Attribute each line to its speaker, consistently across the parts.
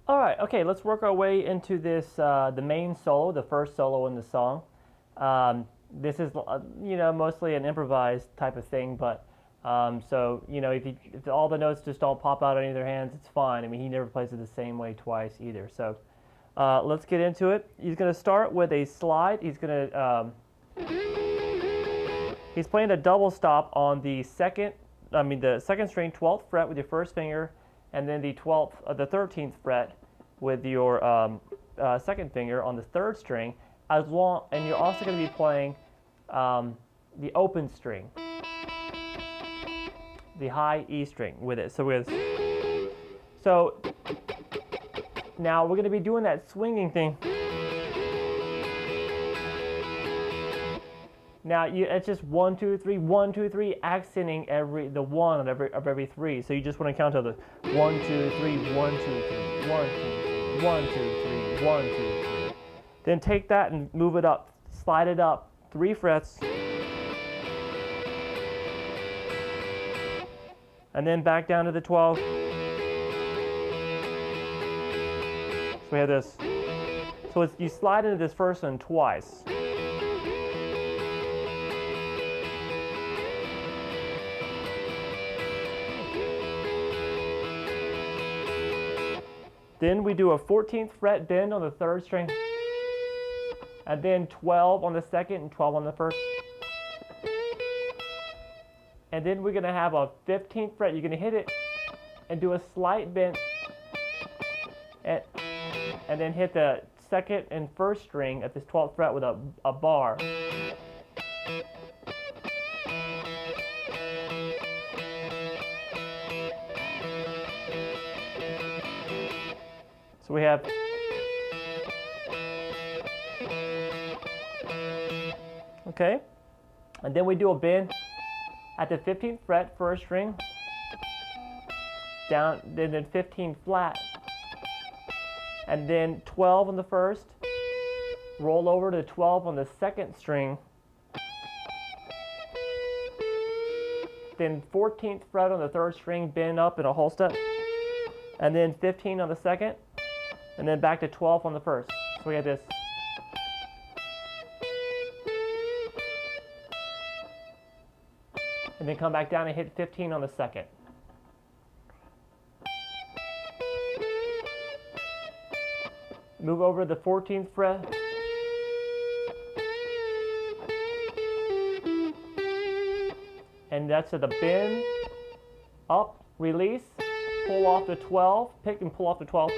Speaker 1: All right, okay, let's work our way into this, the main solo, the first solo in the song. This is, mostly an improvised type of thing, but so, if all the notes just don't pop out on either hands, it's fine. I mean, he never plays it the same way twice either. So let's get into it. He's going to start with a slide. He's playing a double stop on the second string, 12th fret with your first finger, and then the 13th fret with your second finger on the third string, and you're also going to be playing the open string, the high E string with it. So now we're going to be doing that swinging thing. Now it's just 1, 2, 3, 1, 2, 3, accenting the one of every three. So you just want to count to the 1, 2, 3, 1, 2, 3, 1, 2, 3, 1, 2, 3, 1, 2, 3. Then take that and move it up, slide it up 3 frets, and then back down to the 12. So we have this. So you slide into this first one twice. Then we do a 14th fret bend on the third string, and then 12 on the second and 12 on the first. And then we're going to have a 15th fret. You're going to hit it and do a slight bend, and then hit the second and first string at this 12th fret with a bar. So we have okay, and then we do a bend at the 15th fret, first string, down, then 15 flat, and then 12 on the first, roll over to 12 on the second string, then 14th fret on the third string, bend up in a whole step, and then 15 on the second, and then back to 12 on the first. So we have this. And then come back down and hit 15 on the second. Move over the 14th fret. And that's at the bend, up, release, pull off the 12, pick and pull off the 12.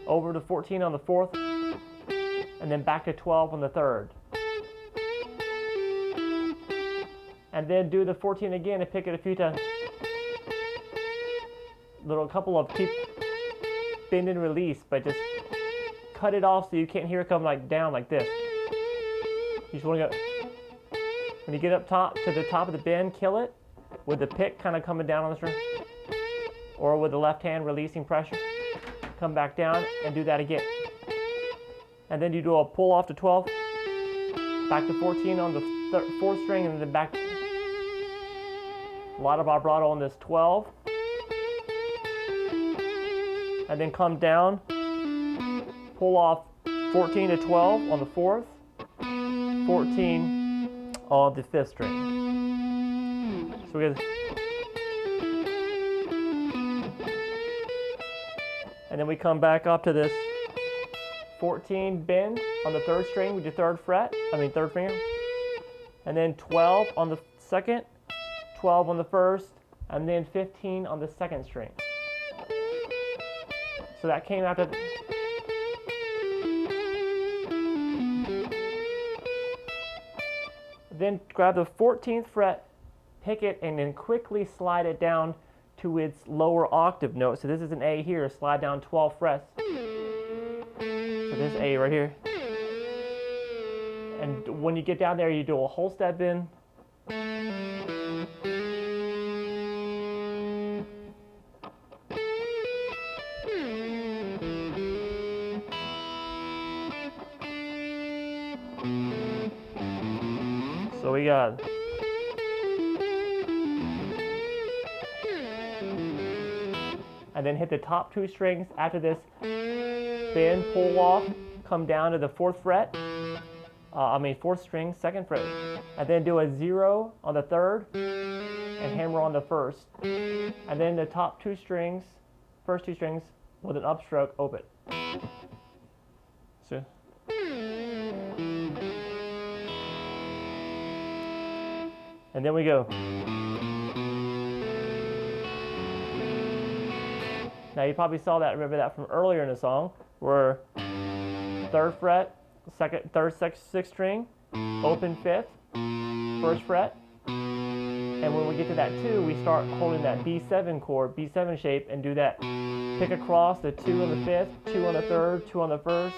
Speaker 1: Over to 14 on the fourth, and then back to 12 on the third. And then do the 14 again and pick it a few times. Couple of keep bend and release, but just cut it off so you can't hear it come down like this. You just want to go, when you get up top to the top of the bend, kill it with the pick kind of coming down on the string, or with the left hand releasing pressure. Come back down and do that again. And then you do a pull off to 12, back to 14 on the fourth string, and then back. A lot of vibrato on this 12. And then come down, pull off 14 to 12 on the fourth, 14 on the fifth string. So we have. And then we come back up to this 14 bend on the third string with your third finger. And then 12 on the second, 12 on the first, and then 15 on the second string. So that came after. Then grab the 14th fret, pick it, and then quickly slide it down to its lower octave note. So this is an A here, slide down 12 frets. So this A right here. And when you get down there, you do a whole step in. So we got and then hit the top 2 strings. After this, bend, pull off, come down to the 4th fret, 4th string, 2nd fret, and then do a 0 on the 3rd, and hammer on the 1st, and then the top 2 strings, first 2 strings, with an upstroke, open. So, and then we go. Now you probably saw that, remember that from earlier in the song, where 3rd fret, 2nd, 3rd, 6th string, open 5th, 1st fret, and when we get to that 2, we start holding that B7 chord, B7 shape, and do that pick across the 2 on the 5th, 2 on the 3rd, 2 on the 1st,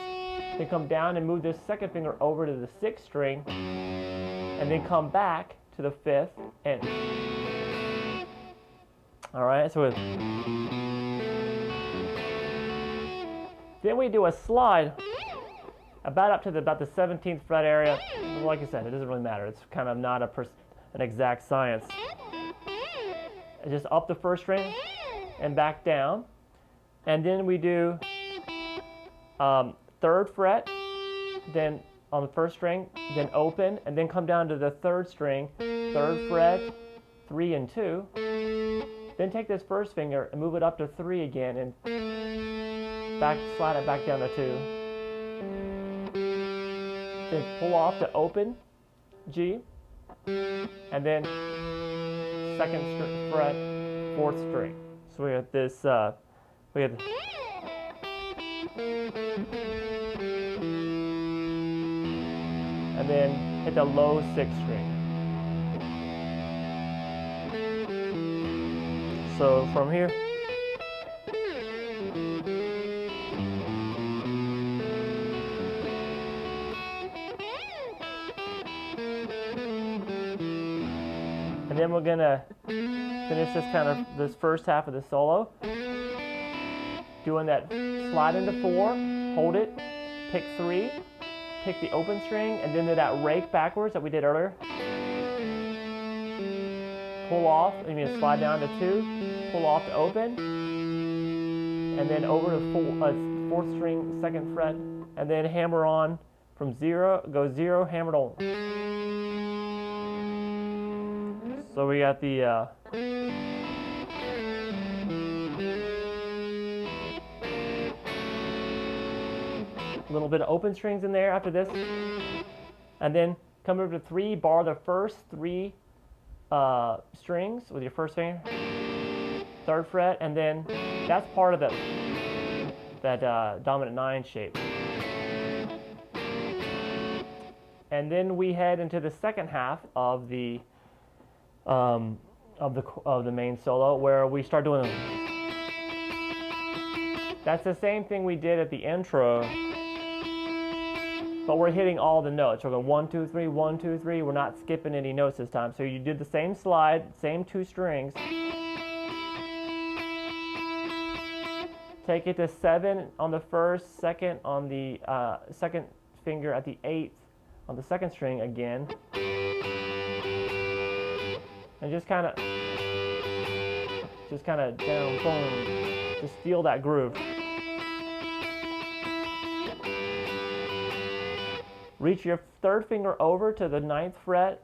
Speaker 1: then come down and move this 2nd finger over to the 6th string, and then come back to the 5th, and alright, so then we do a slide about up to about the 17th fret area. Like I said, it doesn't really matter. It's kind of not an exact science. And just up the 1st string and back down. And then we do 3rd fret, then on the 1st string, then open, and then come down to the 3rd string, 3rd fret, 3 and 2. Then take this 1st finger and move it up to 3 again, and slide it back down to 2. Then pull off to open, G, and then 2nd fret, 4th string. So we have this, and then hit the low 6th string. So from here, and then we're gonna finish this first half of the solo, doing that slide into 4, hold it, pick 3, pick the open string, and then do that rake backwards that we did earlier. Pull off, slide down to 2, pull off to open, and then over to 4th string, 2nd fret, and then hammer on from 0, go 0, hammered on. So we got the little bit of open strings in there after this, and then come over to 3, bar the first 3 strings with your 1st finger, 3rd fret, and then that's part of that dominant 9 shape. And then we head into the second half of the main solo, where we start doing them. That's the same thing we did at the intro, but we're hitting all the notes. We're going 1, 2, 3, 1, 2, 3. We're not skipping any notes this time. So you did the same slide, same 2 strings. Take it to 7 on the 1st, 2nd on the 2nd finger at the 8th on the 2nd string again. And just kind of down, boom. Just feel that groove. Reach your 3rd finger over to the 9th fret,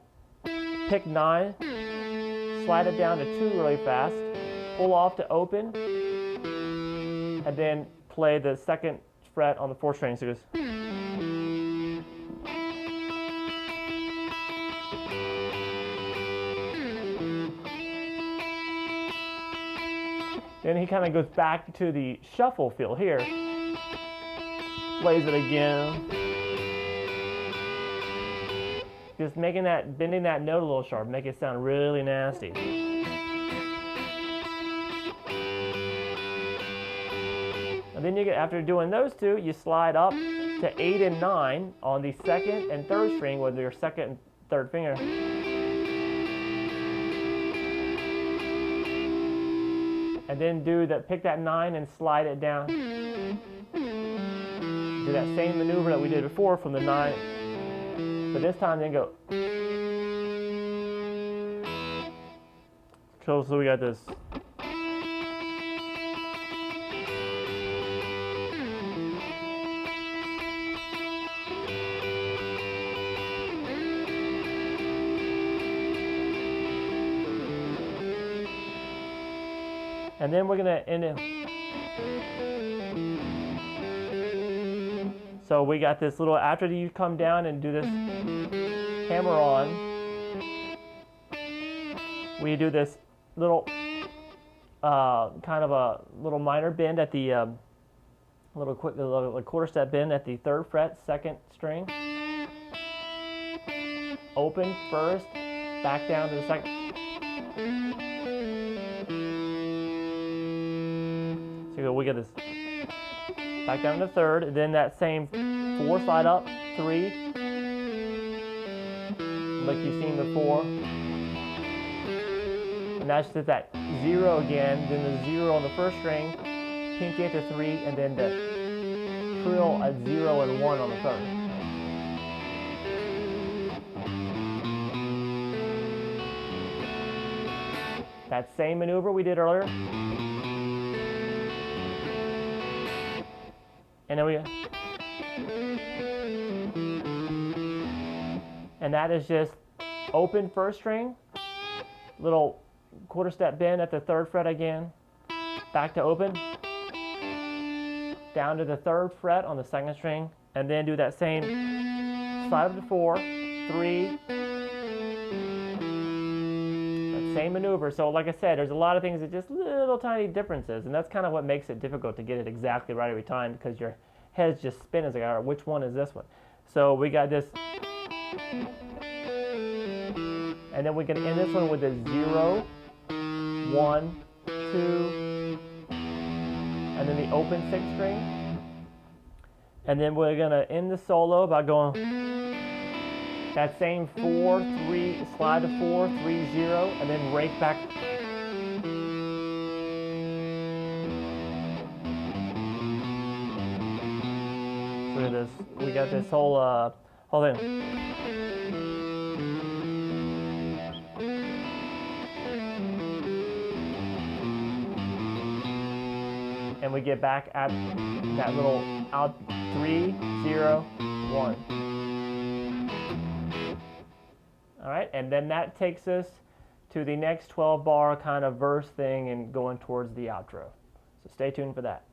Speaker 1: pick 9, slide it down to 2 really fast, pull off to open, and then play the 2nd fret on the 4th string. So it goes. Then he kind of goes back to the shuffle feel here, plays it again. Just bending that note a little sharp, make it sound really nasty. And then after doing those 2, you slide up to 8 and 9 on the 2nd and 3rd string with your 2nd and 3rd finger. And then pick that 9 and slide it down. Do that same maneuver that we did before from the 9. But this time, then go. So we got this. And then we're gonna end it. So we got this little, after you come down and do this hammer on, we do this little kind of a little minor bend at the little quarter step bend at the 3rd fret, 2nd string. Open first, back down to the 2nd. So we get this back down to the 3rd, and then that same 4 slide up, 3, like you've seen before. And that's just that 0 again, then the 0 on the 1st string, pinky at the 3, and then the trill at 0 and 1 on the 3rd. That same maneuver we did earlier. And then and that is just open 1st string, little quarter step bend at the 3rd fret again, back to open, down to the 3rd fret on the 2nd string, and then do that same slide up to 4, 3, that same maneuver. So like I said, there's a lot of things that just little tiny differences, and that's kind of what makes it difficult to get it exactly right every time, because your head's just spinning as like, all right, which one is this one? So we got this, and then we're going to end this one with a 0, 1, 2, and then the open 6th string. And then we're going to end the solo by going that same 4, 3, slide to 4, 3, 0, and then rake back. Look at this. We got this whole thing. And we get back at that little out 3, 0, 1. All right, and then that takes us to the next 12 bar kind of verse thing and going towards the outro. So stay tuned for that.